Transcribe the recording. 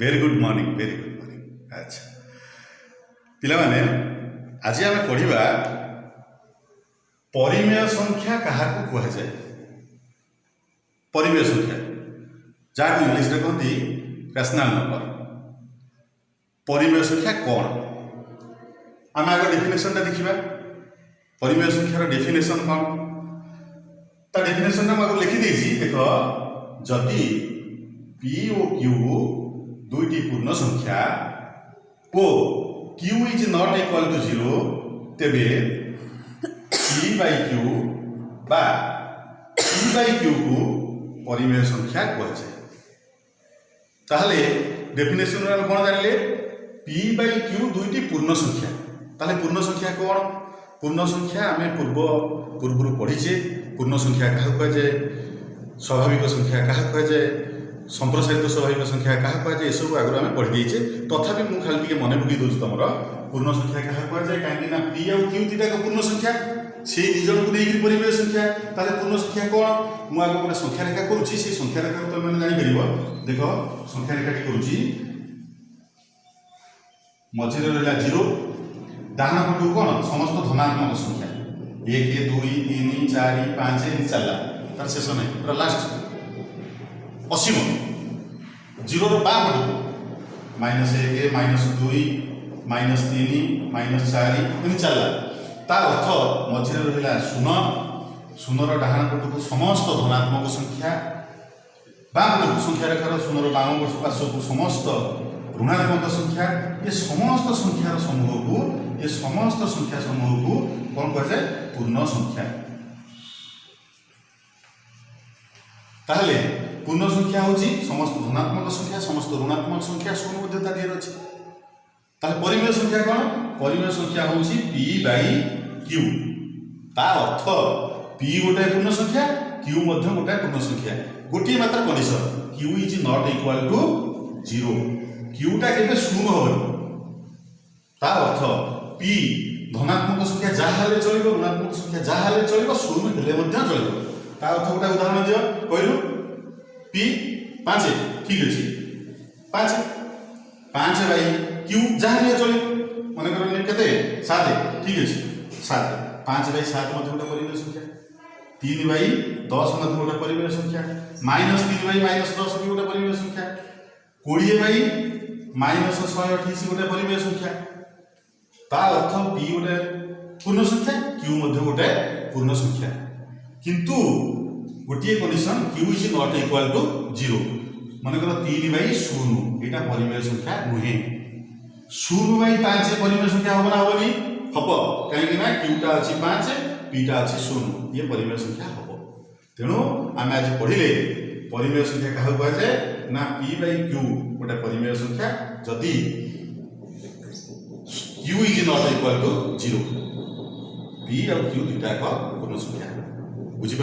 Very good morning. अच्छा पिलामाने आज आम पढ़ा परिमेय संख्या क्या कह जाए। परिमेय संख्या जहाँ इंग्लीश में कहती रैशनल नंबर। परिमेय संख्या कौन आम आगे डेफिनेशन देखा। परिमेय संख्यार डेफिनेशन कौन ता डेफिनेशन आगे लिखिदे देख जदि पी और क्यू दुईटी पूर्ण संख्या ओ Q is not equal to 0 तेबे पी बाई क्यू बा पी बाई क्यू को परिमेय संख्या कह जाए। ताहले डेफिनेशन रे कौन जानले पी बाई क्यू दुईटी पूर्ण संख्या। ताहले पूर्ण संख्या कौन? पूर्ण संख्या आम पूर्व पढ़ीचे। पूर्ण संख्या क्या कह जाए, स्वाभाविक संख्या क्या कह जाए, संप्रसारित स्वाभाविक संख्या क्या कह जाए, सब आगे आम पढ़ीदे। तथापि मुझे खाली मन पकई दूसरी तुम पूर्ण संख्या क्या कह जाए कहीं पी आउ क्यू दुईटा पूर्ण संख्या से दिजन को लेकर परिमेय संख्या। ताले पूर्ण संख्या कौन मुझे गोटे संख्या रेखा करुँची से संख्या रेखा तुम मैंने जापर देख संख्या रेखाटी करुँची मझे रहा 0 डाण पटू कौन समस्त धनात्मक संख्या 1 2 3 4 5 एमती चलला तार शेष नहीं पूरा लास्ट असीम 0 बाँ पटू -1 -2 -3 -4 एमती चलला तार अर्थ मझे रहा 0 शून्यर डाण पटू समस्त धनात्मक संख्या बाँ पटू संख्या रेखार शून्यर बाम पार्श्व को समस्त ऋणात्मक संख्या। ये समस्त संख्यार समूह को ये समस्त संख्या समूह को कौन कह जाए पूर्ण संख्या। ताहले पूर्ण संख्या होची समस्त धनात्मक संख्या समस्त ऋणात्मक संख्या शून्य मध्यता दिए अछि। ताहले परिमेय संख्या कौन? परिमेय संख्या होची पी बाई क्यू। तार अर्थ पी गोटे पूर्ण संख्या क्यू मध्य गोटे पूर्ण संख्या। गोटे मात्र condition Q is not equal to 0। क्यूटा केबे शून्य होबो तार अर्थ पी धनात्मक संख्या जहाँ चलो ऋणात्मक संख्या जहाँ चलो शून्य हेले चलो। तार अर्थ गोटे उदाहरण दियो कहलु पी 5 ठीक अच्छे 5 बाई क्यू जहाँ चलो मन कर 7 ठीक अच्छे 7 5 बाई 7 गोटे परिमेय संख्या 3 बाई 10 गोटे परिमेय संख्या -3 बाई -10 भी गोटे परिमेय संख्या 20 बाई -128 गोटे परिमेय संख्या। तार अर्थ पी गोटे पूर्ण संख्या क्यू गोटे पूर्ण संख्या किंतु गोटे condition Q is not equal to 0। मनकर 3 बाई 0 यहाँ परिमेय संख्या नुहे। 0 बाई 5 परिमेय संख्या हम ना हेनी हम कहीं क्यूटा अच्छी 5 पीटा अच्छी 0 ये परिमेय संख्या हम। तेणु आम आज पढ़ले परिमेय संख्या क्या कह जाए ना पी बाई क्यू गोटे परिमेय संख्या जदि Q is not equal to 0 P और क्यू दुटा पूर्ण संख्या बुझे।